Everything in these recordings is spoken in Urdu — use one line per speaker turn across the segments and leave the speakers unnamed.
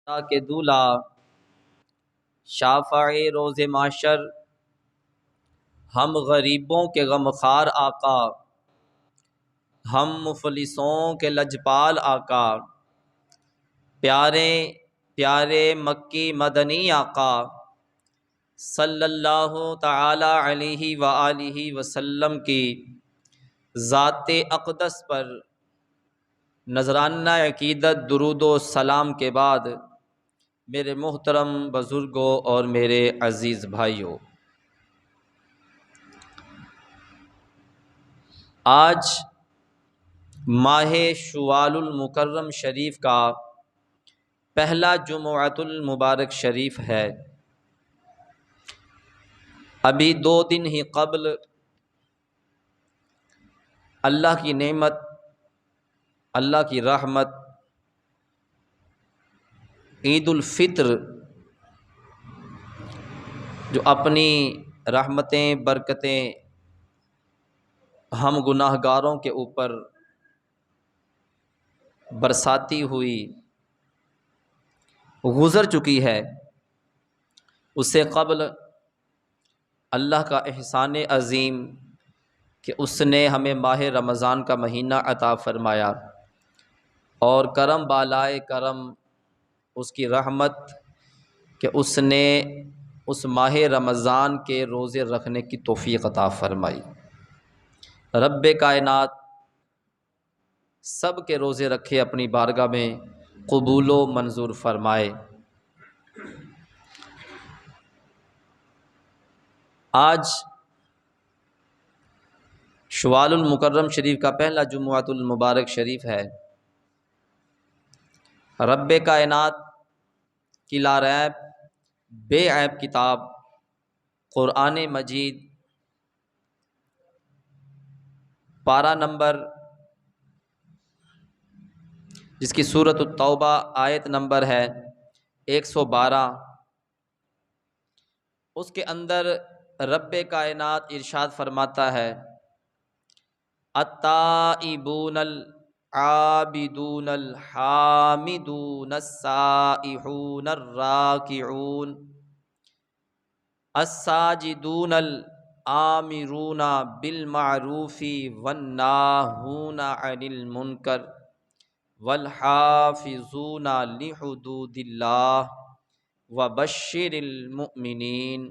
کے دولہا شافع روز معاشر، ہم غریبوں کے غمخوار آقا، ہم مفلسوں کے لجپال آقا، پیارے پیارے مکی مدنی آقا صلی اللہ تعالی علیہ وآلہ وسلم کی ذات اقدس پر نذرانہ عقیدت درود و سلام کے بعد، میرے محترم بزرگوں اور میرے عزیز بھائیوں، آج ماہ شوال المکرم شریف کا پہلا جمعۃ المبارک شریف ہے۔ ابھی 2 دن ہی قبل اللہ کی نعمت، اللہ کی رحمت، عید الفطر جو اپنی رحمتیں برکتیں ہم گناہ گاروں کے اوپر برساتی ہوئی گزر چکی ہے، اس سے قبل اللہ کا احسان عظیم کہ اس نے ہمیں ماہ رمضان کا مہینہ عطا فرمایا، اور کرم بالائے کرم اس کی رحمت کہ اس نے اس ماہ رمضان کے روزے رکھنے کی توفیق عطا فرمائی۔ رب کائنات سب کے روزے رکھے اپنی بارگاہ میں قبول و منظور فرمائے۔ آج شوال المکرم شریف کا پہلا جمعۃ المبارک شریف ہے۔ رب کائنات کی لا ریب بے عیب کتاب قرآن مجید پارہ نمبر، جس کی سورۃ التوبہ آیت نمبر ہے 112، اس کے اندر رب کائنات ارشاد فرماتا ہے: التائبون العابدون الحامدون السائحون الراکعون الساجدون الآمرون بالمعروف والناہون عن المنکر والحافظون لحدود اللہ وبشر المؤمنین۔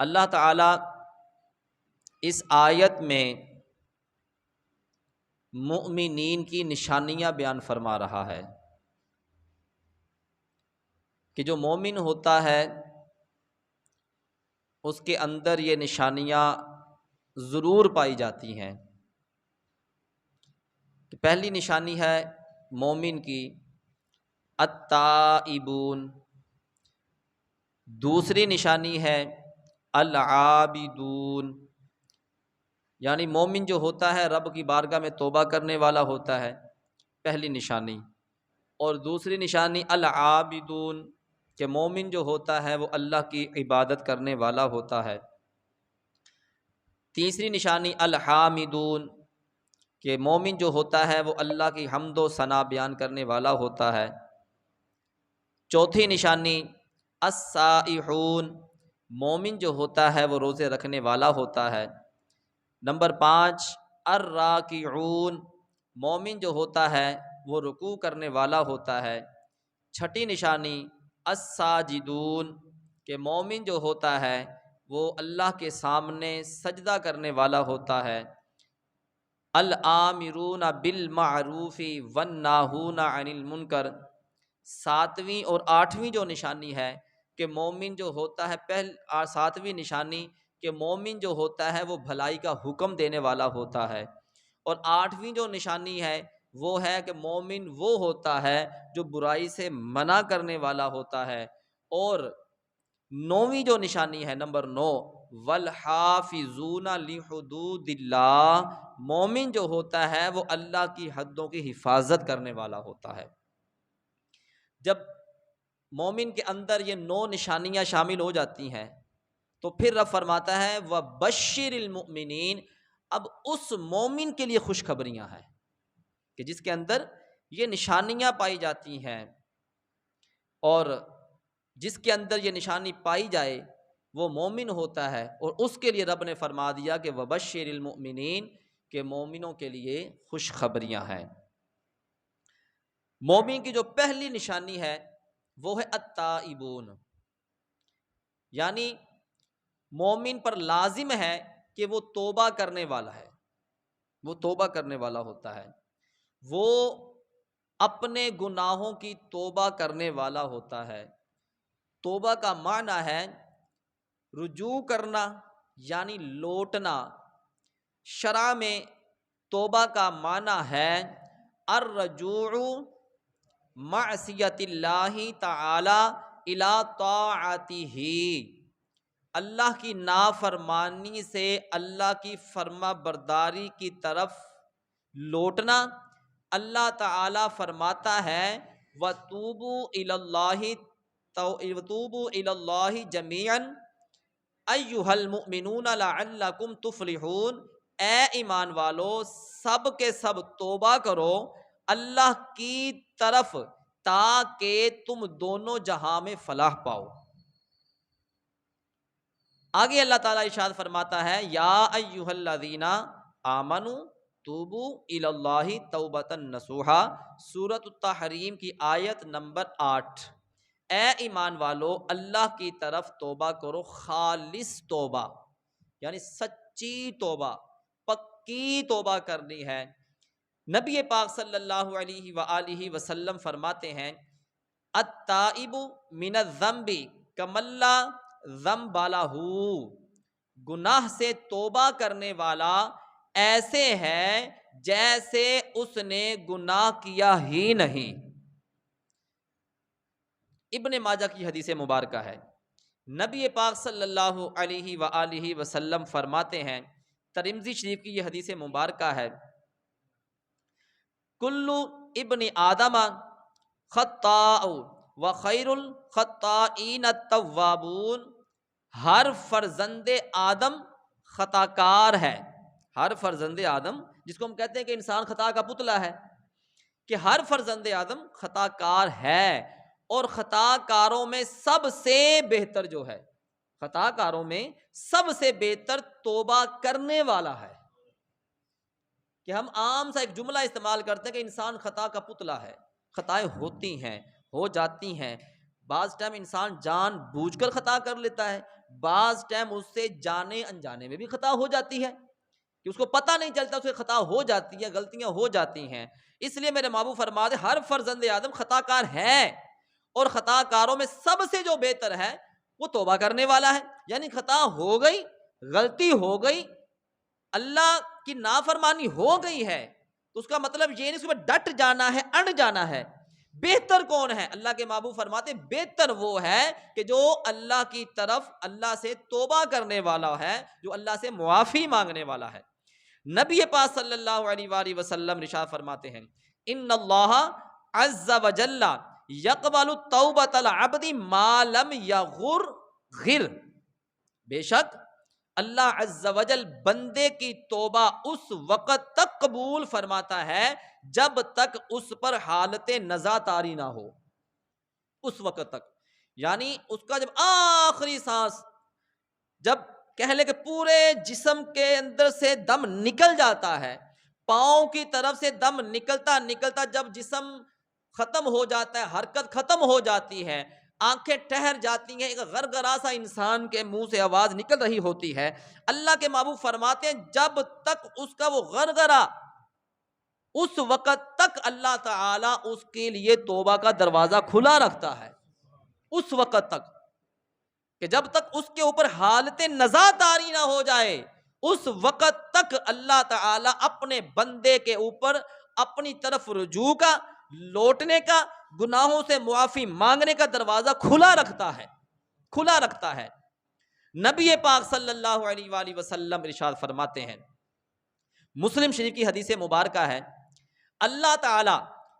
اللہ تعالیٰ اس آیت میں مؤمنین کی نشانیاں بیان فرما رہا ہے کہ جو مومن ہوتا ہے اس کے اندر یہ نشانیاں ضرور پائی جاتی ہیں۔ پہلی نشانی ہے مومن کی التائبون، دوسری نشانی ہے العابدون، یعنی مومن جو ہوتا ہے رب کی بارگاہ میں توبہ کرنے والا ہوتا ہے، پہلی نشانی، اور دوسری نشانی العابدون کہ مومن جو ہوتا ہے وہ اللہ کی عبادت کرنے والا ہوتا ہے، تیسری نشانی الحامدون کہ مومن جو ہوتا ہے وہ اللہ کی حمد و ثنا بیان کرنے والا ہوتا ہے، چوتھی نشانی السائحون مومن جو ہوتا ہے وہ روزے رکھنے والا ہوتا ہے، نمبر 5 الراکعون مومن جو ہوتا ہے وہ رکوع کرنے والا ہوتا ہے، چھٹی نشانی الساجدون کہ مومن جو ہوتا ہے وہ اللہ کے سامنے سجدہ کرنے والا ہوتا ہے، الآمرون بالمعروف والناہون عن المنکر، ساتویں اور آٹھویں جو نشانی ہے کہ مومن جو ہوتا ہے ساتویں نشانی کہ مومن جو ہوتا ہے وہ بھلائی کا حکم دینے والا ہوتا ہے، اور آٹھویں جو نشانی ہے وہ ہے کہ مومن وہ ہوتا ہے جو برائی سے منع کرنے والا ہوتا ہے، اور نویں جو نشانی ہے نمبر 9 والحافظون لحدود اللہ مومن جو ہوتا ہے وہ اللہ کی حدوں کی حفاظت کرنے والا ہوتا ہے۔ جب مومن کے اندر یہ 9 نشانیاں شامل ہو جاتی ہیں تو پھر رب فرماتا ہے وَبَشِّرِ الْمُؤْمِنِينَ، اب اس مومن کے لیے خوشخبریاں ہیں کہ جس کے اندر یہ نشانیاں پائی جاتی ہیں، اور جس کے اندر یہ نشانی پائی جائے وہ مومن ہوتا ہے، اور اس کے لیے رب نے فرما دیا کہ وبشر المؤمنین، کہ مومنوں کے لیے خوشخبریاں ہیں۔ مومن کی جو پہلی نشانی ہے وہ ہے التائبون، یعنی مومن پر لازم ہے کہ وہ توبہ کرنے والا ہے، وہ توبہ کرنے والا ہوتا ہے، وہ اپنے گناہوں کی توبہ کرنے والا ہوتا ہے۔ توبہ کا معنی ہے رجوع کرنا، یعنی لوٹنا۔ شرع میں توبہ کا معنی ہے الرجوع معصیت اللہ تعالی الی طاعتہ، اللہ کی نافرمانی سے اللہ کی فرما برداری کی طرف لوٹنا۔ اللہ تعالی فرماتا ہے وَتُوبُوا إِلَى اللَّهِ جَمِيعًا أَيُّهَا الْمُؤْمِنُونَ لَعَلَّكُمْ تُفْلِحُونَ، اے ایمان والو سب کے سب توبہ کرو اللہ کی طرف تاکہ تم دونوں جہاں میں فلاح پاؤ۔ آگے اللہ تعالیٰ ارشاد فرماتا ہے یا ایھا الذین آمنوا توبوا الی اللہ توبۃ نصوحا، سورۃ التحریم کی آیت نمبر 8۔ اے ایمان والو اللہ کی طرف توبہ کرو، خالص توبہ یعنی سچی توبہ، پکی توبہ کرنی ہے۔ نبی پاک صلی اللہ علیہ وآلہ وسلم فرماتے ہیں التائب من الذنب کمن لا ذنب لہ، گناہ سے توبہ کرنے والا ایسے ہے جیسے اس نے گناہ کیا ہی نہیں۔ ابن ماجہ کی حدیث مبارکہ ہے، نبی پاک صلی اللہ علیہ وآلہ وسلم فرماتے ہیں، ترمذی شریف کی یہ حدیث مبارکہ ہے، کل ابن آدم خطاء وخیر الخطائین التوابون، ہر فرزند آدم خطا کار ہے۔ ہر فرزند آدم، جس کو ہم کہتے ہیں کہ انسان خطا کا پتلا ہے، کہ ہر فرزند آدم خطا کار ہے، اور خطا کاروں میں سب سے بہتر جو ہے، خطا کاروں میں سب سے بہتر توبہ کرنے والا ہے۔ کہ ہم عام سا ایک جملہ استعمال کرتے ہیں کہ انسان خطا کا پتلا ہے، خطائیں ہوتی ہیں، ہو جاتی ہیں، بعض ٹائم انسان جان بوجھ کر خطا کر لیتا ہے، بعض ٹائم اس سے جانے انجانے میں بھی خطا ہو جاتی ہے کہ اس کو پتہ نہیں چلتا، اس سے خطا ہو جاتی ہے، غلطیاں ہو جاتی ہیں۔ اس لیے میرے محبوب فرماتے ہر فرزند آدم خطا کار ہے، اور خطا کاروں میں سب سے جو بہتر ہے وہ توبہ کرنے والا ہے۔ یعنی خطا ہو گئی، غلطی ہو گئی، اللہ کی نافرمانی ہو گئی ہے، تو اس کا مطلب یہ نہیں اس میں ڈٹ جانا ہے، اڑ جانا ہے۔ بہتر کون ہے؟ اللہ کے محبوب فرماتے بہتر وہ ہے کہ جو اللہ کی طرف اللہ سے توبہ کرنے والا ہے، جو اللہ سے معافی مانگنے والا ہے۔ نبی پاک صلی اللہ علیہ وآلہ وسلم ارشاد فرماتے ہیں ان اللہ عز وجل یقبل توبۃ العبد ما لم یغرغر، بے شک اللہ عز وجل بندے کی توبہ اس وقت تک قبول فرماتا ہے جب تک اس پر حالت نزا طاری نہ ہو، اس وقت تک، یعنی اس کا جب آخری سانس، جب کہہ لے کہ پورے جسم کے اندر سے دم نکل جاتا ہے، پاؤں کی طرف سے دم نکلتا نکلتا جب جسم ختم ہو جاتا ہے، حرکت ختم ہو جاتی ہے، آنکھیں ٹھہر جاتی ہیں، ایک غرغرا سا انسان کے منہ سے آواز نکل رہی ہوتی ہے، اللہ کے محبوب فرماتے ہیں جب تک اس کا وہ غرغرا، اس وقت تک اللہ تعالی اس کے لیے توبہ کا دروازہ کھلا رکھتا ہے، اس وقت تک، کہ جب تک اس کے اوپر حالت نزا طاری نہ ہو جائے، اس وقت تک اللہ تعالی اپنے بندے کے اوپر اپنی طرف رجوع کا، لوٹنے کا، گناہوں سے معافی مانگنے کا دروازہ کھلا رکھتا ہے، کھلا رکھتا ہے۔ نبی پاک صلی اللہ علیہ وآلہ وسلم ارشاد فرماتے ہیں، مسلم شریف کی حدیث مبارکہ ہے، اللہ تعالی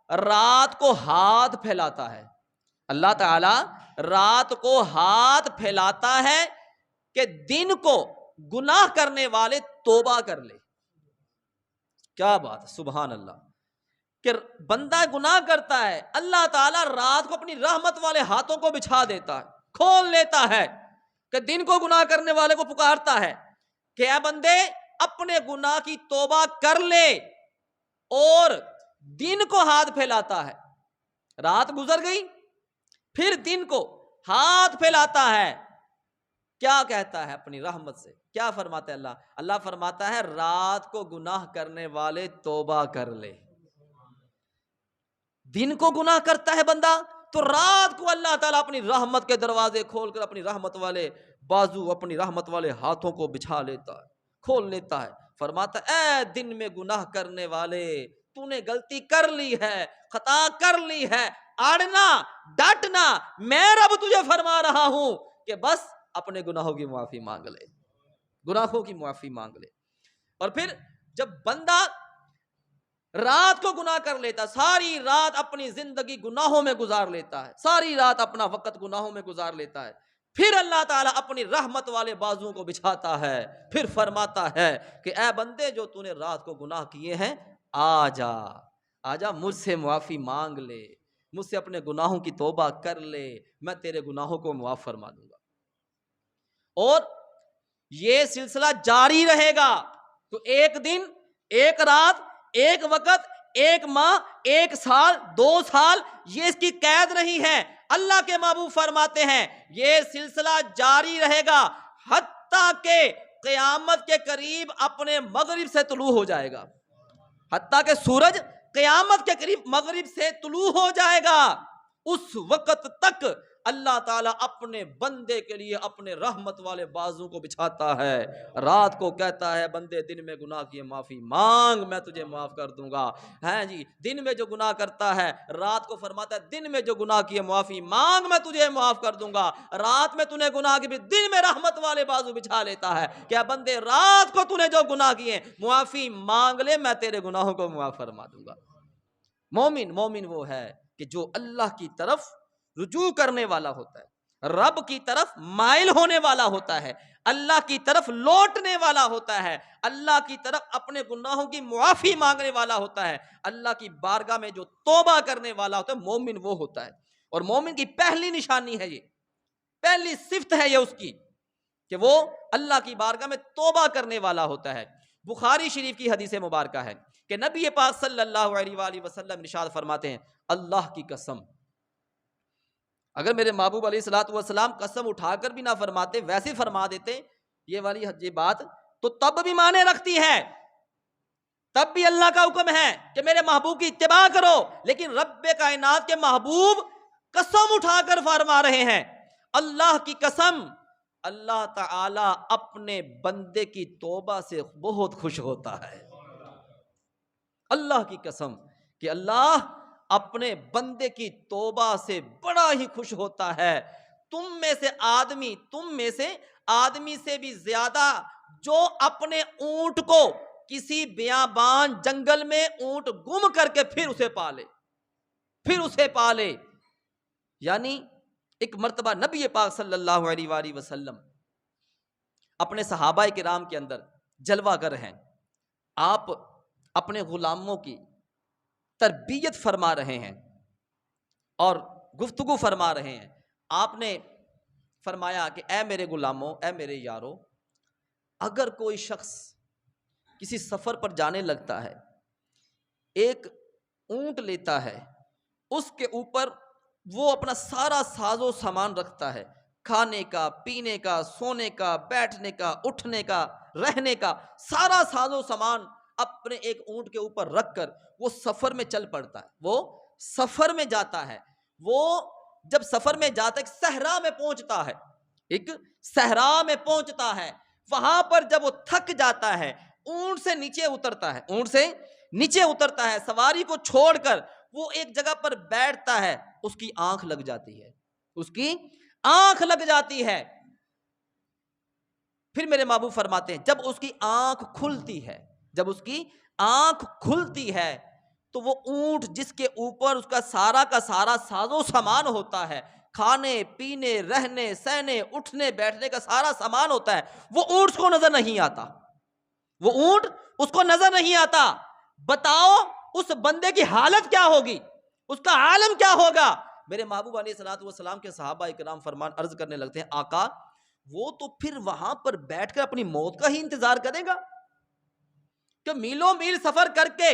رات کو ہاتھ پھیلاتا ہے، اللہ تعالی رات کو ہاتھ پھیلاتا ہے کہ دن کو گناہ کرنے والے توبہ کر لے۔ کیا بات ہے، سبحان اللہ! کہ بندہ گناہ کرتا ہے، اللہ تعالیٰ رات کو اپنی رحمت والے ہاتھوں کو بچھا دیتا ہے، کھول لیتا ہے، کہ دن کو گناہ کرنے والے کو پکارتا ہے کہ اے بندے اپنے گناہ کی توبہ کر لے، اور دن کو ہاتھ پھیلاتا ہے، رات گزر گئی پھر دن کو ہاتھ پھیلاتا ہے، کیا کہتا ہے اپنی رحمت سے، کیا فرماتا ہے اللہ فرماتا ہے رات کو گناہ کرنے والے توبہ کر لے۔ دن کو گناہ کرتا ہے بندہ تو رات کو اللہ تعالیٰ اپنی رحمت کے دروازے کھول کر اپنی رحمت والے بازو، اپنی رحمت والے ہاتھوں کو بچھا لیتا ہے، کھول لیتا ہے، فرماتا ہے اے دن میں گناہ کرنے والے، تو نے غلطی کر لی ہے، خطا کر لی ہے، اڑنا ڈٹنا، میں رب تجھے فرما رہا ہوں کہ بس اپنے گناہوں کی معافی مانگ لے، گناہوں کی معافی مانگ لے۔ اور پھر جب بندہ رات کو گناہ کر لیتا، ساری رات اپنی زندگی گناہوں میں گزار لیتا ہے، ساری رات اپنا وقت گناہوں میں گزار لیتا ہے، پھر اللہ تعالیٰ اپنی رحمت والے بازوؤں کو بچھاتا ہے، پھر فرماتا ہے کہ اے بندے جو تو نے رات کو گناہ کیے ہیں آ جا مجھ سے معافی مانگ لے، مجھ سے اپنے گناہوں کی توبہ کر لے، میں تیرے گناہوں کو معاف فرما دوں گا۔ اور یہ سلسلہ جاری رہے گا، تو ایک دن، ایک رات، ایک وقت، ایک ماہ، ایک سال، 2 سال، یہ اس کی قید نہیں ہے۔ اللہ کے محبوب فرماتے ہیں یہ سلسلہ جاری رہے گا حتیٰ کہ قیامت کے قریب اپنے مغرب سے طلوع ہو جائے گا، حتیٰ کہ سورج قیامت کے قریب مغرب سے طلوع ہو جائے گا، اس وقت تک اللہ تعالیٰ اپنے بندے کے لیے اپنے رحمت والے بازو کو بچھاتا ہے، رات کو کہتا ہے بندے دن میں گناہ کیے معافی مانگ، میں تجھے معاف کر دوں گا۔ ہاں جی، دن میں جو گناہ کرتا ہے رات کو فرماتا ہے دن میں جو گناہ کیے معافی مانگ، میں تجھے معاف کر دوں گا۔ رات میں تو نے گناہ کی بھی دن میں رحمت والے بازو بچھا لیتا ہے کہ بندے رات کو تو نے جو گناہ کیے معافی مانگ لے، میں تیرے گناہوں کو معاف فرما دوں گا۔ مومن وہ ہے کہ جو اللہ کی طرف رجوع کرنے والا ہوتا ہے، رب کی طرف مائل ہونے والا ہوتا ہے، اللہ کی طرف لوٹنے والا ہوتا ہے، اللہ کی طرف اپنے گناہوں کی معافی مانگنے والا ہوتا ہے، اللہ کی بارگاہ میں جو توبہ کرنے والا ہوتا ہے، مومن وہ ہوتا ہے۔ اور مومن کی پہلی نشانی ہے، یہ پہلی صفت ہے یہ اس کی کہ وہ اللہ کی بارگاہ میں توبہ کرنے والا ہوتا ہے۔ بخاری شریف کی حدیث مبارکہ ہے کہ نبی پاک صلی اللہ علیہ وآلہ وسلم ارشاد فرماتے ہیں اللہ کی قسم، اگر میرے محبوب علیہ الصلوۃ والسلام قسم اٹھا کر بھی نہ فرماتے، ویسے فرما دیتے یہ والی یہ بات، تو تب بھی معنی رکھتی ہے، تب بھی اللہ کا حکم ہے کہ میرے محبوب کی اتباع کرو، لیکن رب کائنات کے محبوب قسم اٹھا کر فرما رہے ہیں اللہ کی قسم، اللہ تعالی اپنے بندے کی توبہ سے بہت خوش ہوتا ہے۔ اللہ کی قسم کہ اللہ اپنے بندے کی توبہ سے بڑا ہی خوش ہوتا ہے۔ تم میں سے آدمی سے بھی زیادہ جو اپنے اونٹ کو کسی بیابان جنگل میں اونٹ گم کر کے پھر اسے پالے، یعنی ایک مرتبہ نبی پاک صلی اللہ علیہ وآلہ وسلم اپنے صحابہ کرام کے اندر جلوہ گر ہیں، آپ اپنے غلاموں کی تربیت فرما رہے ہیں اور گفتگو فرما رہے ہیں۔ آپ نے فرمایا کہ اے میرے غلاموں، اے میرے یارو، اگر کوئی شخص کسی سفر پر جانے لگتا ہے، ایک اونٹ لیتا ہے، اس کے اوپر وہ اپنا سارا ساز و سامان رکھتا ہے، کھانے کا، پینے کا، سونے کا، بیٹھنے کا، اٹھنے کا، رہنے کا، سارا ساز و سامان اپنے ایک اونٹ کے اوپر رکھ کر وہ سفر میں چل پڑتا ہے، وہ سفر میں جاتا ہے۔ وہ جب سفر میں جاتا ہے ایک صحرا میں پہنچتا ہے، وہاں پر جب وہ تھک جاتا ہے، اونٹ سے نیچے اترتا ہے، سواری کو چھوڑ کر وہ ایک جگہ پر بیٹھتا ہے، اس کی آنکھ لگ جاتی ہے۔ پھر میرے محبوب فرماتے ہیں جب اس کی آنکھ کھلتی ہے تو وہ اونٹ جس کے اوپر اس کا سارا ساز و سامان ہوتا ہے، کھانے پینے رہنے سہنے اٹھنے بیٹھنے کا سارا سامان ہوتا ہے، وہ اونٹ اس کو نظر نہیں آتا۔ بتاؤ اس بندے کی حالت کیا ہوگی، اس کا عالم کیا ہوگا۔ میرے محبوب علیہ الصلوۃ والسلام کے صحابہ اکرام فرمان عرض کرنے لگتے ہیں آقا وہ تو پھر وہاں پر بیٹھ کر اپنی موت کا ہی انتظار کرے گا کہ میلوں میل سفر کر کے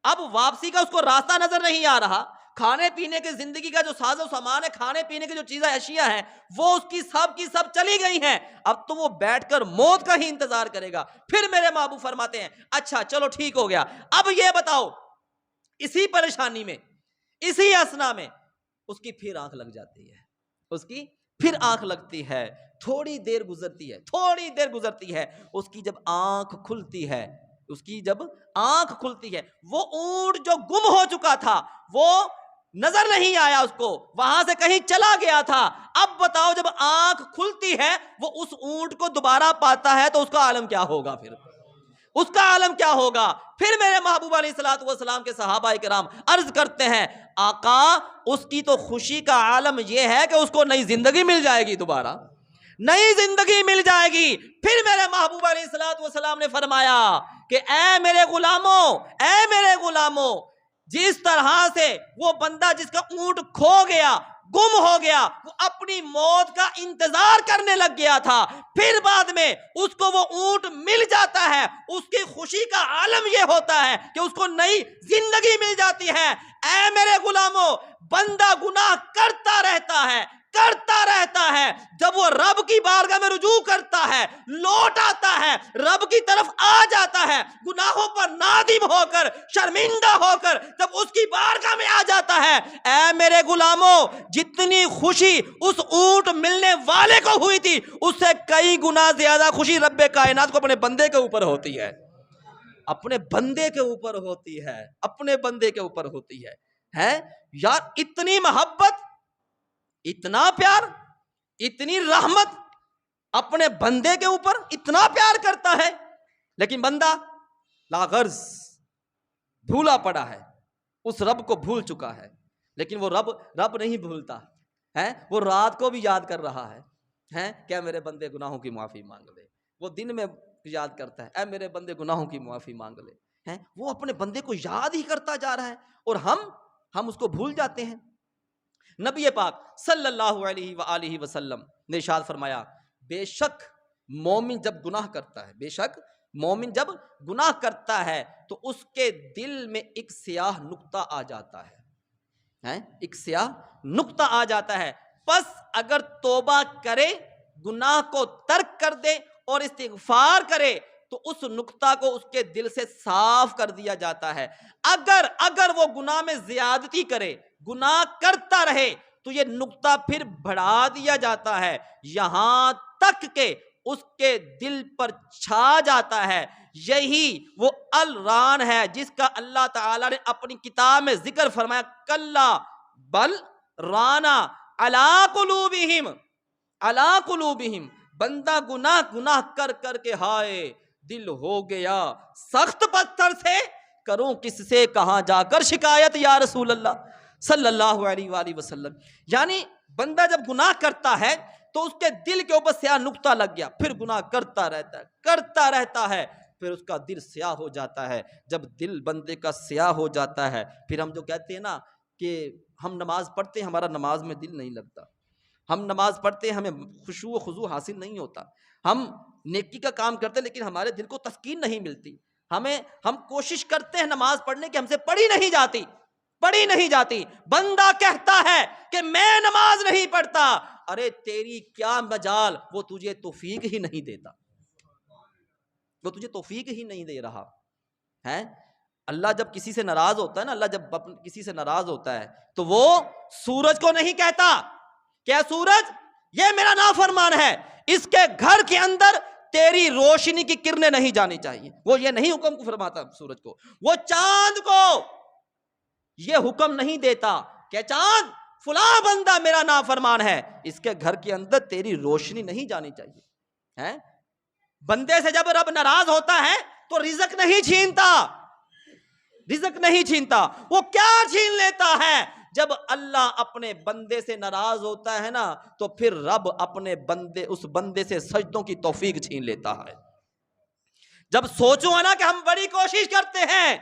اب واپسی کا اس کو راستہ نظر نہیں آ رہا، کھانے پینے کے زندگی کا جو ساز و سامان ہے، کھانے پینے کی جو چیزیں اشیاء ہیں وہ اس کی سب چلی گئی ہیں، اب تو وہ بیٹھ کر موت کا ہی انتظار کرے گا۔ پھر میرے محبوب فرماتے ہیں اچھا چلو ٹھیک ہو گیا، اب یہ بتاؤ اسی پریشانی میں، اسی اسنا میں اس کی پھر آنکھ لگ جاتی ہے، اس کی پھر آنکھ لگتی ہے، تھوڑی دیر گزرتی ہے، اس کی جب آنکھ کھلتی ہے، وہ اونٹ جو گم ہو چکا تھا وہ نظر نہیں آیا، اس کو وہاں سے کہیں چلا گیا تھا، اب بتاؤ جب آنکھ کھلتی ہے وہ اس اونٹ کو دوبارہ پاتا ہے تو اس کا عالم کیا ہوگا، پھر میرے محبوب علیہ الصلوۃ والسلام کے صحابہ کرام عرض کرتے ہیں آقا اس کی تو خوشی کا عالم یہ ہے کہ اس کو نئی زندگی مل جائے گی، دوبارہ نئی زندگی مل جائے گی۔ پھر میرے محبوب علیہ الصلوۃ والسلام نے فرمایا کہ اے میرے غلاموں جس طرح سے وہ بندہ جس کا اونٹ کھو گیا، گم ہو گیا، وہ اپنی موت کا انتظار کرنے لگ گیا تھا، پھر بعد میں اس کو وہ اونٹ مل جاتا ہے، اس کی خوشی کا عالم یہ ہوتا ہے کہ اس کو نئی زندگی مل جاتی ہے۔ اے میرے غلاموں بندہ گناہ کرتا رہتا ہے، جب وہ رب کی بارگاہ میں رجوع کرتا ہے، لوٹ آتا ہے، رب کی طرف آ جاتا ہے، گناہوں پر نادم ہو کر، شرمندہ ہو کر جب اس کی بارگاہ میں آ جاتا ہے، اے میرے غلاموں جتنی خوشی اس اونٹ ملنے والے کو ہوئی تھی اس سے کئی گنا زیادہ خوشی رب کائنات کو اپنے بندے کے اوپر ہوتی ہے، اپنے بندے کے اوپر ہوتی ہے یار، اتنی محبت، اتنا پیار، اتنی رحمت اپنے بندے کے اوپر، اتنا پیار کرتا ہے، لیکن بندہ لا غرض بھولا پڑا ہے، اس رب کو بھول چکا ہے، لیکن وہ رب نہیں بھولتا ہے، وہ رات کو بھی یاد کر رہا ہے، کیا میرے بندے گناہوں کی معافی مانگ لے، وہ دن میں یاد کرتا ہے اے میرے بندے گناہوں کی معافی مانگ لے، وہ اپنے بندے کو یاد ہی کرتا جا رہا ہے، اور ہم اس کو بھول جاتے ہیں۔ نبی پاک صلی اللہ علیہ وآلہ وسلم نے ارشاد فرمایا بے شک مومن جب گناہ کرتا ہے تو اس کے دل میں ایک سیاہ نقطہ آ جاتا ہے، پس اگر توبہ کرے، گناہ کو ترک کر دے اور استغفار کرے تو اس نقطہ کو اس کے دل سے صاف کر دیا جاتا ہے، اگر وہ گناہ میں زیادتی کرے، گناہ کرتا رہے تو یہ نقطہ پھر بڑھا دیا جاتا ہے یہاں تک کہ اس کے دل پر چھا جاتا ہے۔ یہی وہ الران ہے جس کا اللہ تعالی نے اپنی کتاب میں ذکر فرمایا، کلا بل رانا علی قلوبہم، بندہ گناہ کر کے ہائے دل ہو گیا سخت پتھر سے، کروں کس سے کہاں جا کر شکایت یا رسول اللہ صلی اللہ علیہ وآلہ وسلم۔ یعنی بندہ جب گناہ کرتا ہے تو اس کے دل کے اوپر سیاہ نقطہ لگ گیا، پھر گناہ کرتا رہتا ہے، پھر اس کا دل سیاہ ہو جاتا ہے۔ جب دل بندے کا سیاہ ہو جاتا ہے پھر ہم جو کہتے ہیں نا کہ ہم نماز پڑھتے ہیں ہمارا نماز میں دل نہیں لگتا، ہم نماز پڑھتے ہیں ہمیں خشوع و خضوع حاصل نہیں ہوتا، ہم نیکی کا کام کرتے ہیں لیکن ہمارے دل کو تسکین نہیں ملتی، ہم کوشش کرتے ہیں نماز پڑھنے کی، ہم سے پڑھی نہیں جاتی۔ بندہ کہتا ہے کہ میں نماز نہیں پڑھتا، ارے تیری کیا مجال، وہ تجھے توفیق ہی نہیں دیتا، وہ تجھے توفیق ہی نہیں دے رہا ہے۔ اللہ جب کسی سے ناراض ہوتا ہے نا، اللہ جب کسی سے ناراض ہوتا ہے تو وہ سورج کو نہیں کہتا کہ سورج یہ میرا نافرمان ہے، اس کے گھر کے اندر تیری روشنی کی کرنیں نہیں جانی چاہیے، وہ یہ نہیں حکم کو فرماتا سورج کو، وہ چاند کو یہ حکم نہیں دیتا کہ چاند فلاں بندہ میرا نافرمان ہے، اس کے گھر کے اندر تیری روشنی نہیں جانی چاہیے۔ بندے سے جب رب ناراض ہوتا ہے تو رزق نہیں چھینتا، وہ کیا چھین لیتا ہے؟ جب اللہ اپنے بندے سے ناراض ہوتا ہے نا تو پھر رب اس بندے سے سجدوں کی توفیق چھین لیتا ہے۔ جب سوچو نا کہ ہم بڑی کوشش کرتے ہیں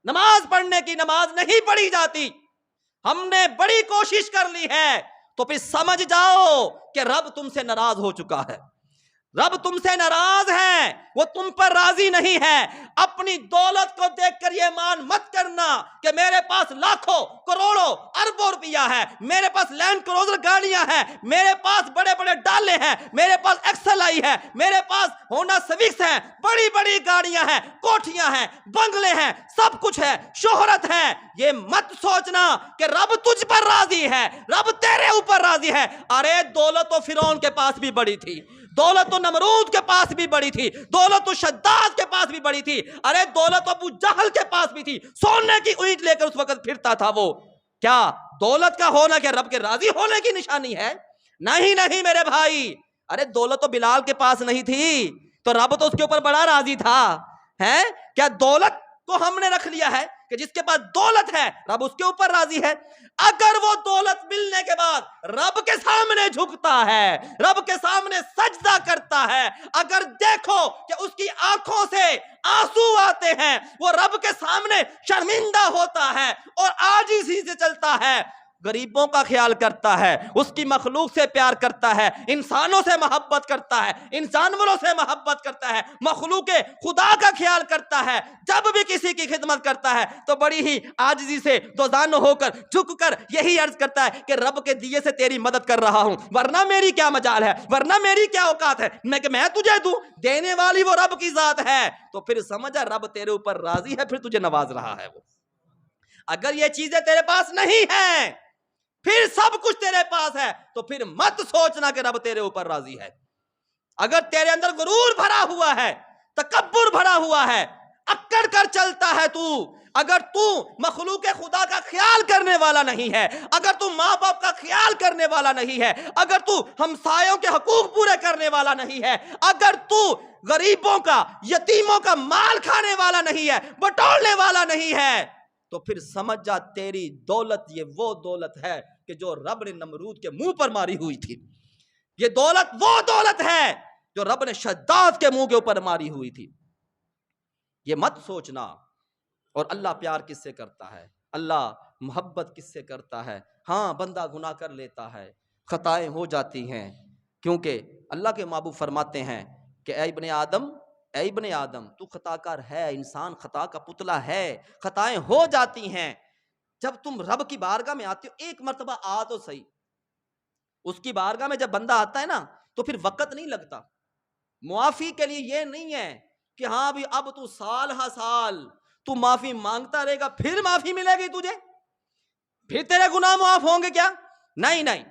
نماز پڑھنے کی نماز نہیں پڑھی جاتی. ہم نے بڑی کوشش کر لی ہے تو پھر سمجھ جاؤ کہ رب تم سے ناراض ہو چکا ہے. رب تم سے ناراض ہے, وہ تم پر راضی نہیں ہے. اپنی دولت کو دیکھ کر یہ مان مت کرنا کہ میرے پاس لاکھوں کروڑوں اربوں روپیہ ہے, میرے پاس لینڈ کروزر گاڑیاں ہیں, میرے پاس بڑے بڑے ڈالے ہیں, میرے پاس ایکسل آئی ہے, میرے پاس ہونڈا سوکس ہیں, بڑی بڑی گاڑیاں ہیں, کوٹھیاں ہیں, بنگلے ہیں, سب کچھ ہے, شہرت ہے. یہ مت سوچنا کہ رب تجھ پر راضی ہے, رب تیرے اوپر راضی ہے. ارے دولت تو فرعون کے پاس بھی بڑی تھی, دولت تو نمرود کے پاس بھی بڑی تھی, دولت تو شداد کے پاس بھی بڑی تھی, ارے دولت تو ابو جہل کے پاس بھی تھی. سونے کی اینٹ لے کر اس وقت پھرتا تھا وہ. کیا دولت کا ہونا کیا رب کے راضی ہونے کی نشانی ہے؟ نہیں نہیں میرے بھائی. ارے دولت تو بلال کے پاس نہیں تھی تو رب تو اس کے اوپر بڑا راضی تھا. ہے کیا دولت کو ہم نے رکھ لیا ہے کہ جس کے پاس دولت ہے رب اس کے اوپر راضی ہے؟ اگر وہ دولت ملنے کے بعد رب کے سامنے جھکتا ہے, رب کے سامنے سجدہ کرتا ہے, اگر دیکھو کہ اس کی آنکھوں سے آنسو آتے ہیں, وہ رب کے سامنے شرمندہ ہوتا ہے اور عاجزی سے چلتا ہے, غریبوں کا خیال کرتا ہے, اس کی مخلوق سے پیار کرتا ہے, انسانوں سے محبت کرتا ہے, انسانوں سے محبت کرتا ہے, مخلوق خدا کا خیال کرتا ہے, جب بھی کسی کی خدمت کرتا ہے تو بڑی ہی عاجزی سے دوزانو ہو کر جھک کر یہی عرض کرتا ہے کہ رب کے دیے سے تیری مدد کر رہا ہوں, ورنہ میری کیا مجال ہے, ورنہ میری کیا اوقات ہے کہ میں تجھے دوں. دینے والی وہ رب کی ذات ہے. تو پھر سمجھا رب تیرے اوپر راضی ہے, پھر تجھے نواز رہا ہے وہ. اگر یہ چیزیں تیرے پاس نہیں ہیں, پھر سب کچھ تیرے پاس ہے, تو پھر مت سوچنا کہ رب تیرے اوپر راضی ہے. اگر تیرے اندر غرور بھرا ہوا ہے, تکبر بھرا ہوا ہے, اکڑ کر چلتا ہے تو, اگر تو مخلوق خدا کا خیال کرنے والا نہیں ہے, اگر تو ماں باپ کا خیال کرنے والا نہیں ہے, اگر تو ہمسایوں کے حقوق پورے کرنے والا نہیں ہے, اگر تو غریبوں کا یتیموں کا مال کھانے والا نہیں ہے, بٹورنے والا نہیں ہے, تو پھر سمجھ جا تیری دولت یہ وہ دولت ہے کہ جو رب نے نمرود کے منہ پر ماری ہوئی تھی. یہ دولت وہ دولت ہے جو رب نے شداد کے منہ کے اوپر ماری ہوئی تھی. یہ مت سوچنا. اور اللہ پیار کس سے کرتا ہے, اللہ محبت کس سے کرتا ہے. ہاں بندہ گناہ کر لیتا ہے, خطائیں ہو جاتی ہیں, کیونکہ اللہ کے محبوب فرماتے ہیں کہ اے ابن آدم تو خطا کار ہے, انسان خطا کا پتلا ہے, خطائیں ہو جاتی ہیں. جب تم رب کی بارگاہ میں آتے ہو, ایک مرتبہ آ تو صحیح. اس کی بارگاہ میں جب بندہ آتا ہے نا تو پھر وقت نہیں لگتا. معافی کے لیے یہ نہیں ہے کہ ہاں بھی اب تو سال ہا سال تو معافی مانگتا رہے گا پھر معافی ملے گی تجھے, پھر تیرے گناہ معاف ہوں گے کیا؟ نہیں نہیں,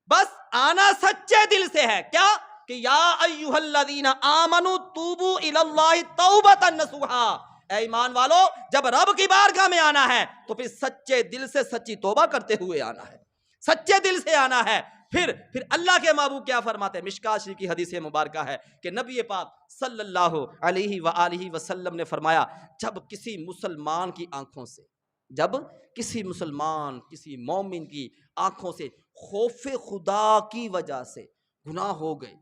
بس آنا سچے دل سے ہے. کیا کہ یا ایھا الذین آمنوا توبوا الی اللہ توبۃ نصوحا, اے ایمان والو جب رب کی بارگاہ میں آنا ہے تو پھر سچے دل سے سچی توبہ کرتے ہوئے آنا ہے, سچے دل سے آنا ہے. پھر اللہ کے محبوب کیا فرماتے ہیں, مشکاۃ شریف کی حدیث مبارکہ ہے کہ نبی پاک صلی اللہ علیہ وآلہ وسلم نے فرمایا, جب کسی مسلمان کی آنکھوں سے, جب کسی مسلمان کسی مومن کی آنکھوں سے خوف خدا کی وجہ سے گناہ ہو گئے,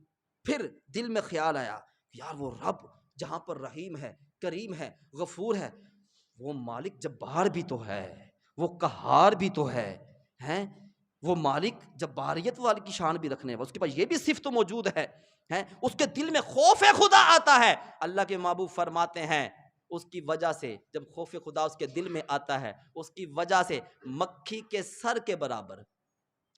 پھر دل میں خیال آیا یار وہ رب جہاں پر رحیم ہے, کریم ہے, غفور ہے, وہ مالک جبار بھی تو ہے, وہ قہار بھی تو ہے, ہیں وہ مالک جباریت والی کی شان بھی رکھنے, اس کے پاس یہ بھی صفت تو موجود ہے, اس کے دل میں خوف خدا آتا ہے. اللہ کے محبوب فرماتے ہیں اس کی وجہ سے, جب خوف خدا اس کے دل میں آتا ہے, اس کی وجہ سے مکھی کے سر کے برابر,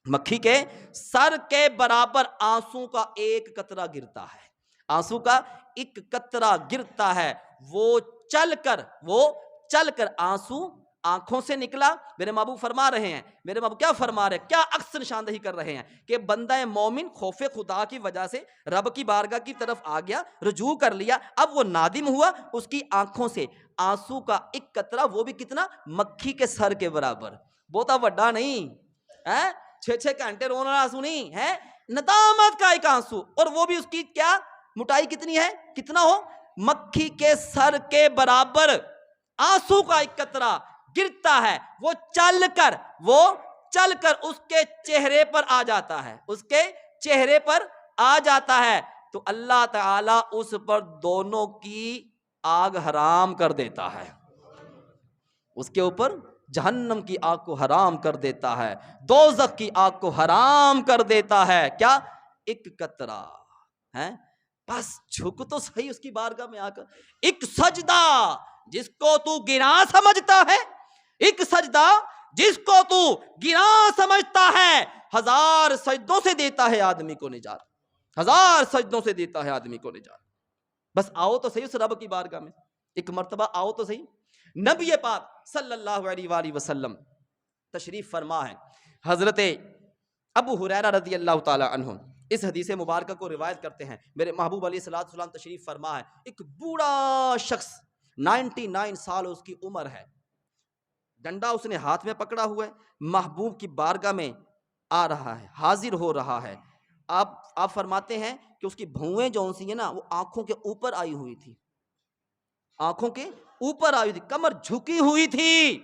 مکھی کے سر کے برابر آنسو کا ایک قطرہ گرتا ہے, آنسو کا ایک قطرہ گرتا ہے. وہ چل کر آنسو آنکھوں سے نکلا. میرے محبوب فرما رہے ہیں, میرے محبوب کیا فرما رہے ہیں, کیا عکس نشاندہی کر رہے ہیں کہ بندہ مومن خوف خدا کی وجہ سے رب کی بارگاہ کی طرف آ گیا, رجوع کر لیا, اب وہ نادم ہوا, اس کی آنکھوں سے آنسو کا ایک قطرہ, وہ بھی کتنا, مکھی کے سر کے برابر, بہتا وڈا نہیں ہے, 6 گھنٹے رونا آنسو نہیں ہے, ندامت کا ایک آنسو, اور وہ بھی اس کی کیا موٹائی کتنی ہے, کتنا ہو, مکھی کے سر کے برابر آنسو کا ایک قطرہ گرتا ہے. وہ چل کر اس کے چہرے پر آ جاتا ہے, اس کے چہرے پر آ جاتا ہے, تو اللہ تعالیٰ اس پر دونوں کی آگ حرام کر دیتا ہے. اس کے اوپر جہنم کی آگ کو حرام کر دیتا ہے، دوزخ کی آگ کو حرام کر دیتا ہے. کیا؟ ایک قطرہ ہے. بس جھک تو صحیح اس کی بارگاہ میں آ کر. ایک سجدہ جس کو تو گناہ سمجھتا ہے، ایک سجدہ جس کو تو گناہ سمجھتا ہے، 1000 سجدوں سے دیتا ہے آدمی کو نجات، 1000 سجدوں سے دیتا ہے آدمی کو نجات. بس آؤ تو صحیح اس رب کی بارگاہ میں، ایک مرتبہ آؤ تو صحیح. نبی پاک صلی اللہ علیہ وآلہ وسلم تشریف فرما ہے. حضرت ابو ہریرہ رضی اللہ تعالی عنہ اس حدیث مبارکہ کو روایت کرتے ہیں. میرے محبوب علیہ الصلوۃ والسلام تشریف فرما ہے. ایک بوڑھا شخص 99 سال اس کی عمر ہے، ڈنڈا اس نے ہاتھ میں پکڑا ہوا ہے، محبوب کی بارگاہ میں آ رہا ہے، حاضر ہو رہا ہے. آپ فرماتے ہیں کہ اس کی بھویں جو سی ہیں نا وہ آنکھوں کے اوپر آئی ہوئی تھی، آنکھوں کے اوپر آئی تھی، کمر جھکی ہوئی تھی،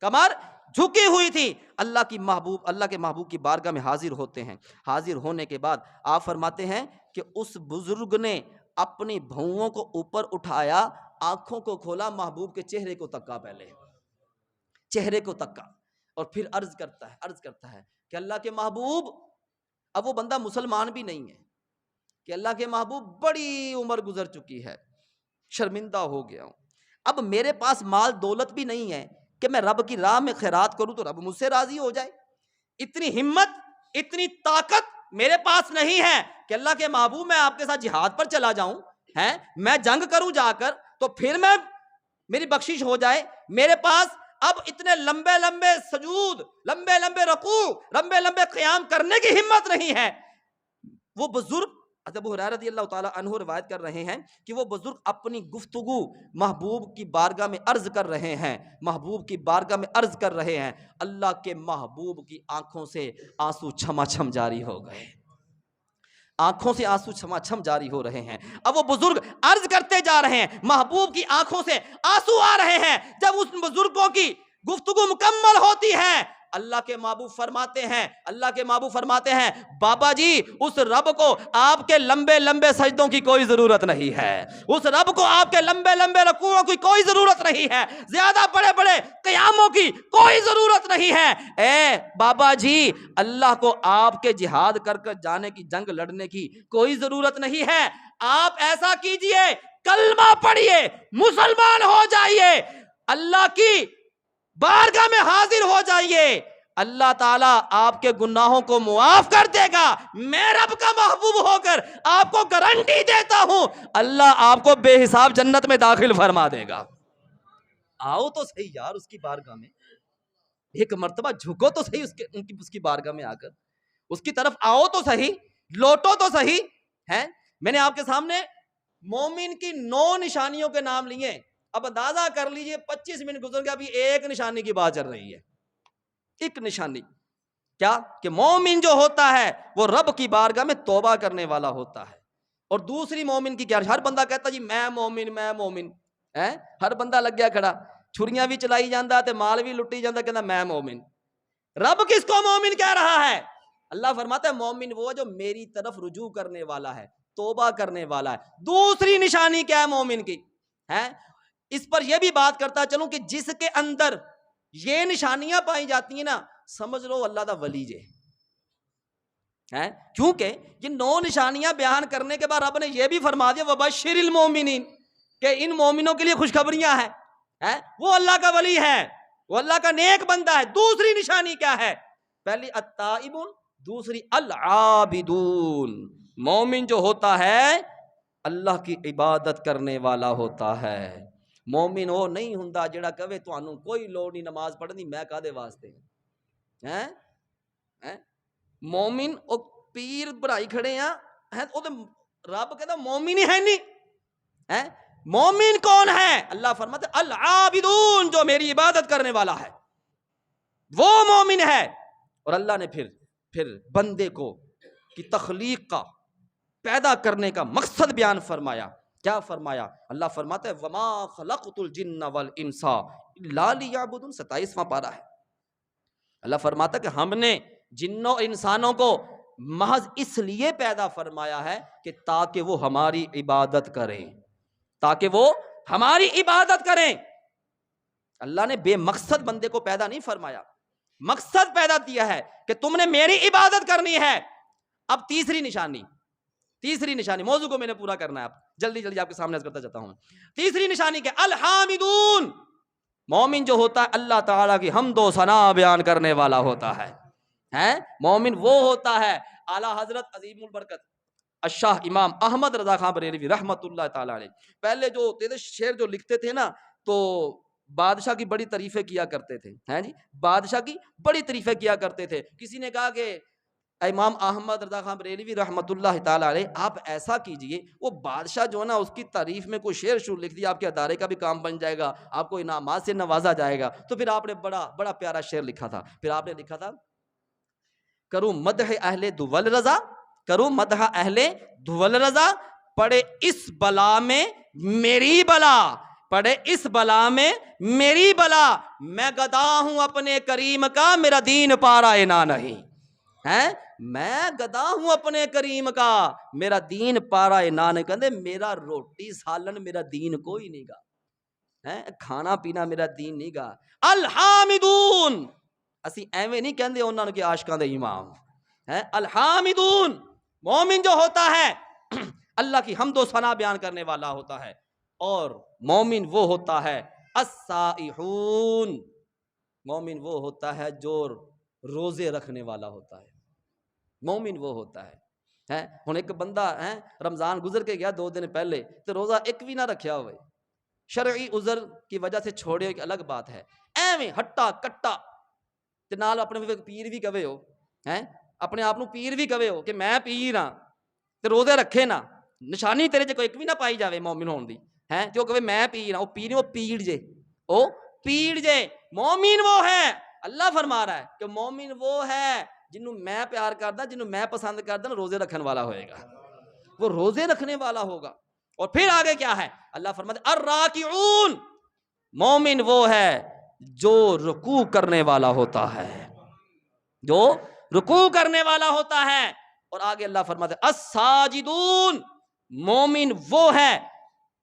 کمر جھکی ہوئی تھی. اللہ کے محبوب کی بارگاہ میں حاضر ہوتے ہیں. حاضر ہونے کے بعد آپ فرماتے ہیں کہ اس بزرگ نے اپنی بھوؤں کو اوپر اٹھایا، آنکھوں کو کھولا، محبوب کے چہرے کو تکا، پہلے چہرے کو تکا، اور پھر عرض کرتا ہے کہ اللہ کے محبوب. اب وہ بندہ مسلمان بھی نہیں ہے کہ اللہ کے محبوب بڑی عمر گزر چکی ہے، شرمندہ ہو گیا ہوں، اب میرے پاس مال دولت بھی نہیں ہے کہ میں رب کی راہ میں خیرات کروں تو رب مجھ سے راضی ہو جائے. اتنی ہمت، اتنی طاقت میرے پاس نہیں ہے کہ اللہ کے محبوب میں آپ کے ساتھ جہاد پر چلا جاؤں، میں جنگ کروں جا کر تو پھر میری بخشش ہو جائے. میرے پاس اب اتنے لمبے لمبے سجود، لمبے لمبے رکوع، لمبے لمبے قیام کرنے کی ہمت نہیں ہے. وہ بزرگ ابو ہریرہ رضی اللہ تعالیٰ عنہ روایت کر رہے ہیں کہ وہ بزرگ اپنی گفتگو محبوب کی بارگاہ میں عرض کر رہے ہیں، محبوب کی بارگاہ میں عرض کر رہے ہیں. اللہ کے محبوب کی آنکھوں سے آنسو چھما چھم جاری ہو گئے، آنکھوں سے آنسو چھما چھم جاری ہو رہے ہیں. اب وہ بزرگ عرض کرتے جا رہے ہیں، محبوب کی آنکھوں سے آنسو آ رہے ہیں. جب اس بزرگوں کی گفتگو مکمل ہوتی ہے، اللہ کے محبوب فرماتے ہیں بابا جی اس رب کو آپ کے لمبے لمبے سجدوں کی کوئی ضرورت نہیں ہے، اس رب کو آپ کے لمبے لمبے رکوعوں کی کوئی ضرورت نہیں ہے، زیادہ بڑے بڑے قیاموں کی کوئی ضرورت نہیں ہے. اے بابا جی اللہ کو آپ کے جہاد کر جانے کی، جنگ لڑنے کی کوئی ضرورت نہیں ہے. آپ ایسا کیجئے، کلمہ پڑھیے، مسلمان ہو جائیے، اللہ کی بارگاہ میں حاضر ہو جائیے، اللہ تعالیٰ آپ کے گناہوں کو معاف کر دے گا. میں رب کا محبوب ہو کر آپ کو گارنٹی دیتا ہوں اللہ آپ کو بے حساب جنت میں داخل فرما دے گا. آؤ تو صحیح یار اس کی بارگاہ میں، ایک مرتبہ جھکو تو صحیح اس کی بارگاہ میں آ کر، اس کی طرف آؤ تو صحیح، لوٹو تو صحیح ہے. میں نے آپ کے سامنے مومن کی 9 نشانیوں کے نام لیے. اب اندازہ کر لیجئے 25 منٹ گزر گیا، ابھی ایک نشانی کی بات چل رہی ہے. ایک نشانی کیا؟ کہ مومن جو ہوتا ہے وہ رب کی بارگاہ میں توبہ کرنے والا ہوتا ہے. اور دوسری مومن کی کیا؟ ہر بندہ کہتا جی میں مومن ہر بندہ لگ گیا کھڑا، چھریاں بھی چلائی جاندہ تے مال بھی لٹی جاندہ، کہتا میں مومن. رب کس کو مومن کہہ رہا ہے؟ اللہ فرماتا ہے مومن وہ جو میری طرف رجوع کرنے والا ہے، توبہ کرنے والا ہے. دوسری نشانی کیا ہے مومن کی؟ اس پر یہ بھی بات کرتا چلوں کہ جس کے اندر یہ نشانیاں پائی جاتی ہیں نا، سمجھ لو اللہ دا ولی جے. کیونکہ یہ 9 نشانیاں بیان کرنے کے بعد رب نے یہ بھی فرما دیا وَبَشِّرِ الْمُؤْمِنِينَ کہ ان مومنوں کے لیے خوشخبریاں ہیں، وہ اللہ کا ولی ہے، وہ اللہ کا نیک بندہ ہے. دوسری نشانی کیا ہے؟ پہلی التائبون، دوسری العابدون. مومن جو ہوتا ہے اللہ کی عبادت کرنے والا ہوتا ہے. مومن وہ نہیں ہوندا جڑا کہے تانوں کوئی لوڑ نہیں نماز پڑھنی، میں کادے واسطے مومن او پیر بڑھائی کھڑے ہیں او تے رب کہتا مومن ہی ہے نہیں. مومن کون ہے؟ اللہ فرماتا ہے العابدون، جو میری عبادت کرنے والا ہے وہ مومن ہے. اور اللہ نے پھر بندے کو کی تخلیق کا، پیدا کرنے کا مقصد بیان فرمایا. کیا فرمایا؟ اللہ فرماتا ہے وما خلقت الجن والانس الا لیعبدون. 27واں پارہ ہے. اللہ فرماتا ہے کہ ہم نے جنوں انسانوں کو محض اس لیے پیدا فرمایا ہے کہ تاکہ وہ ہماری عبادت کریں، تاکہ وہ ہماری عبادت کریں. اللہ نے بے مقصد بندے کو پیدا نہیں فرمایا، مقصد پیدا کیا ہے کہ تم نے میری عبادت کرنی ہے۔ اب تیسری نشانی موضوع کو میں نے پورا کرنا ہے، اب جلدی جلدی آپ کے سامنے عرض کرتا جاتا ہوں۔ تیسری نشانی کہ الحامدون، مومن جو ہوتا ہے اللہ تعالیٰ کی حمد و ثنا بیان کرنے والا ہوتا ہے۔ مومن وہ ہوتا ہے، اعلیٰ حضرت عظیم البرکت الشاہ امام احمد رضا خان بریلوی رحمت اللہ تعالیٰ علیہ پہلے جو شعر جو لکھتے تھے نا، تو بادشاہ کی بڑی تعریفیں کیا کرتے تھے، ہیں جی، بادشاہ کی بڑی تعریفیں کیا کرتے تھے۔ کسی نے کہا کہ امام احمد رضا خان بریلوی رحمت اللہ تعالیٰ علیہ آپ ایسا کیجئے، وہ بادشاہ جو ہے نا اس کی تعریف میں کوئی شعر لکھ دیا، آپ کے ادارے کا بھی کام بن جائے گا، آپ کو انعامات سے نوازا جائے گا۔ تو پھر آپ نے بڑا پیارا شعر لکھا تھا، پھر آپ نے لکھا تھا کروں مدح اہل دول رضا، کروں مدح اہل دول رضا، پڑے اس بلا میں میری بلا، پڑے اس بلا میں میری بلا، میں گدا ہوں اپنے کریم کا، میرا دین پارا انا نہیں ہے، میں گدا ہوں اپنے کریم کا، میرا دین پارا انا نہیں، کہندے میرا روٹی سالن میرا دین کوئی نہیں گا، کھانا پینا میرا دین نہیں گا۔ الحامدون، اسی ایویں نہیں کہندے انہاں کے عاشقاں دے امام ہیں، الحامدون، مومن جو ہوتا ہے اللہ کی حمد و ثنا بیان کرنے والا ہوتا ہے۔ اور مومن وہ ہوتا ہے السائحون، مومن وہ ہوتا ہے جو روزے رکھنے والا ہوتا ہے، مومن وہ ہوتا ہے۔ ہن ایک بندہ رمضان گزر کے گیا 2 دن پہلے تو روزہ ایک بھی نہ رکھیا ہوئے، شرعی عذر کی وجہ سے چھوڑے ایک الگ بات ہے، ایویں ہٹا کٹا تے نال اپنے پیر بھی کہے ہو، اپنے آپ نو پیر بھی کہے ہو کہ میں پیر ہاں تے روزے رکھے نا، نشانی تیرے کوئی ایک بھی نہ پائی جاوے مومن ہون دی، جو کہے میں پیر ہاں، وہ پیر نہیں، وہ پیڑ جے، او پیڑ جے۔ مومن وہ ہے، اللہ فرما رہا ہے کہ مومن وہ ہے جنوں میں پیار کردا، جنوں میں پسند کردا، روزے رکھن والا ہوئے گا، وہ روزے رکھنے والا ہوگا۔ اور پھر آگے کیا ہے، اللہ فرماتے الراکعون، مومن وہ ہے جو رکوع کرنے والا ہوتا ہے، جو رکوع کرنے والا ہوتا ہے۔ اور آگے اللہ فرماتے الساجدون، مومن وہ ہے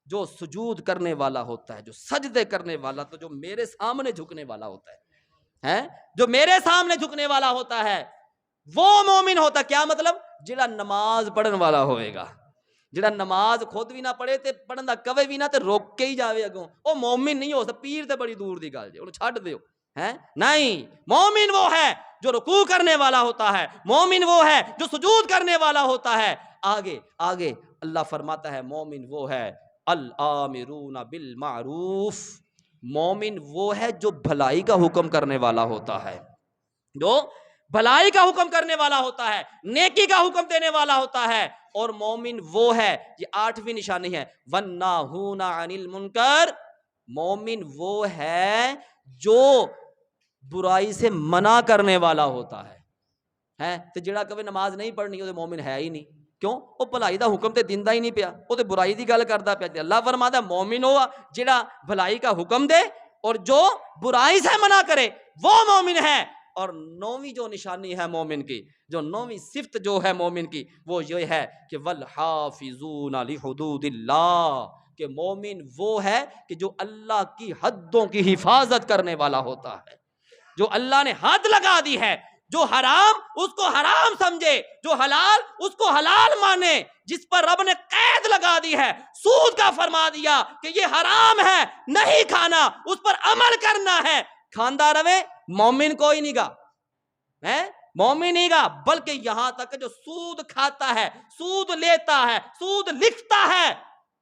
جو سجود کرنے والا ہوتا ہے، جو سجدے کرنے والا، تو جو میرے سامنے جھکنے والا ہوتا ہے، جو میرے سامنے جھکنے والا ہوتا ہے وہ مومن ہوتا ہے۔ کیا مطلب؟ جڑا نماز پڑھن والا ہوئے گا، جڑا نماز خود بھی نہ پڑھے تے پڑھن دا کہے بھی نہ تے روک کے ہی جاوے اگوں، او مومن نہیں ہو سکتا، پیر تے بڑی دور دی گل جے، انہوں چھڈ دیو، نہیں، مومن وہ ہے جو رکوع کرنے والا ہوتا ہے، مومن وہ ہے جو سجود کرنے والا ہوتا ہے۔ آگے اللہ فرماتا ہے مومن وہ ہے الآمرون بالمعروف، مومن وہ ہے جو بھلائی کا حکم کرنے والا ہوتا ہے، جو بھلائی کا حکم کرنے والا ہوتا ہے، نیکی کا حکم دینے والا ہوتا ہے۔ اور مومن وہ ہے، یہ 8ویں نشانی ہے، والناہون عن المنکر، مومن وہ ہے جو برائی سے منع کرنے والا ہوتا ہے، تو جڑا کبھی نماز نہیں پڑھنی وہ مومن ہے ہی نہیں، کیوں؟ وہ بھلائی دا حکم تے دیندا ہی نہیں پیا، وہ تے برائی دی گل کردا پیا۔ اللہ فرماتا ہے مومن ہوا جڑا بھلائی کا حکم دے اور جو برائی سے منع کرے، وہ مومن ہے۔ اور 9ویں جو نشانی ہے مومن کی، جو 9ویں صفت جو ہے مومن کی، وہ یہ ہے کہ والحافظون لحدود اللہ، کہ مومن وہ ہے کہ جو اللہ کی حدوں کی حفاظت کرنے والا ہوتا ہے، جو اللہ نے حد لگا دی ہے، جو حرام اس کو حرام سمجھے، جو حلال اس کو حلال مانے، جس پر رب نے قید لگا دی ہے، سود کا فرما دیا کہ یہ حرام ہے نہیں کھانا، اس پر عمل کرنا ہے، کھاندہ رہے، مومن کوئی نہیں گا، مومن نہیں گا، بلکہ یہاں تک کہ جو سود کھاتا ہے، سود لیتا ہے، سود لکھتا ہے،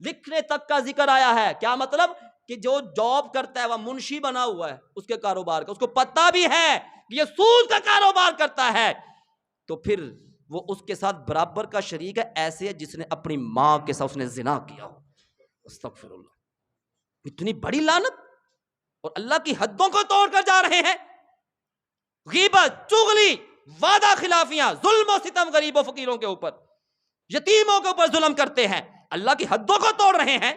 لکھنے تک کا ذکر آیا ہے۔ کیا مطلب؟ کہ جو جاب کرتا ہے وہ منشی بنا ہوا ہے اس کے کاروبار کا، اس کو پتہ بھی ہے کہ یہ سود کا کاروبار کرتا ہے، تو پھر وہ اس کے ساتھ برابر کا شریک ہے، ایسے ہے جس نے اپنی ماں کے ساتھ اس نے زنا کیا ہو۔ استغفر اللہ، اتنی بڑی لعنت، اور اللہ کی حدوں کو توڑ کر جا رہے ہیں۔ غیبت، چغلی، وعدہ خلافیاں، ظلم و ستم غریب و فقیروں کے اوپر، یتیموں کے اوپر ظلم کرتے ہیں، اللہ کی حدوں کو توڑ رہے ہیں۔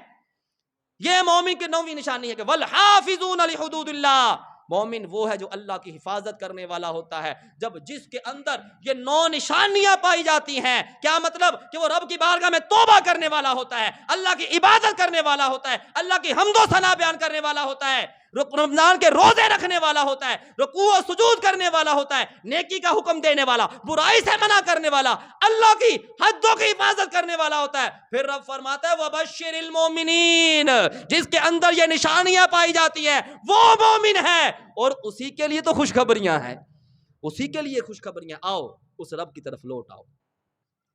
یہ مومن کی 9ویں نشانی ہے کہ والحافظون لحدود اللہ، مومن وہ ہے جو اللہ کی حفاظت کرنے والا ہوتا ہے۔ جب جس کے اندر یہ 9 نشانیاں پائی جاتی ہیں، کیا مطلب؟ کہ وہ رب کی بارگاہ میں توبہ کرنے والا ہوتا ہے، اللہ کی عبادت کرنے والا ہوتا ہے، اللہ کی حمد و ثنا بیان کرنے والا ہوتا ہے، رمضان کے روزے رکھنے والا ہوتا ہے، رکوع و سجود کرنے والا ہوتا ہے، نیکی کا حکم دینے والا، برائی سے منع کرنے والا، اللہ کی حدوں کی حفاظت کرنے والا ہوتا ہے۔ پھر رب فرماتا ہے وَبَشِّرِ الْمُؤْمِنِينَ، جس کے اندر یہ نشانیاں پائی جاتی ہیں وہ مومن ہے، اور اسی کے لیے تو خوشخبریاں ہیں، اسی کے لیے خوشخبریاں۔ آؤ اس رب کی طرف لوٹ آؤ۔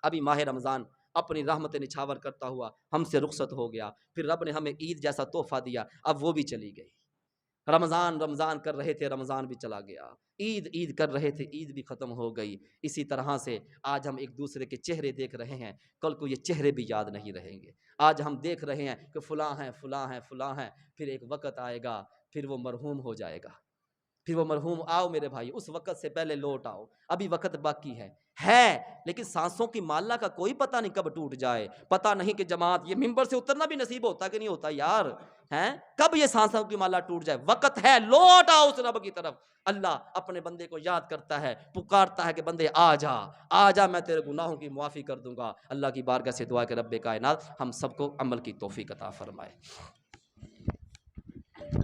ابھی ماہ رمضان اپنی رحمت نچھاور کرتا ہوا ہم سے رخصت ہو گیا، پھر رب نے ہمیں عید جیسا تحفہ دیا، اب وہ بھی چلی گئی۔ رمضان کر رہے تھے، رمضان بھی چلا گیا، عید کر رہے تھے، عید بھی ختم ہو گئی۔ اسی طرح سے آج ہم ایک دوسرے کے چہرے دیکھ رہے ہیں، کل کو یہ چہرے بھی یاد نہیں رہیں گے۔ آج ہم دیکھ رہے ہیں کہ فلاں ہیں فلاں ہیں فلاں ہیں، پھر ایک وقت آئے گا، پھر وہ مرحوم ہو جائے گا، پھر وہ مرحوم۔ آؤ میرے بھائی، اس وقت سے پہلے لوٹ آؤ، ابھی وقت باقی ہے لیکن سانسوں کی مالہ کا کوئی پتہ نہیں کب ٹوٹ جائے، پتہ نہیں کہ جماعت یہ ممبر سے اترنا بھی نصیب ہوتا کہ نہیں ہوتا یار، کب یہ سانسوں کی مالہ ٹوٹ جائے۔ وقت ہے، لوٹ آؤ اس رب کی طرف۔ اللہ اپنے بندے کو یاد کرتا ہے، پکارتا ہے کہ بندے آ جا میں تیرے گناہوں کی معافی کر دوں گا۔ اللہ کی بارگاہ سے دعا کہ رب کائنات ہم سب کو عمل کی توفیق عطا فرمائے۔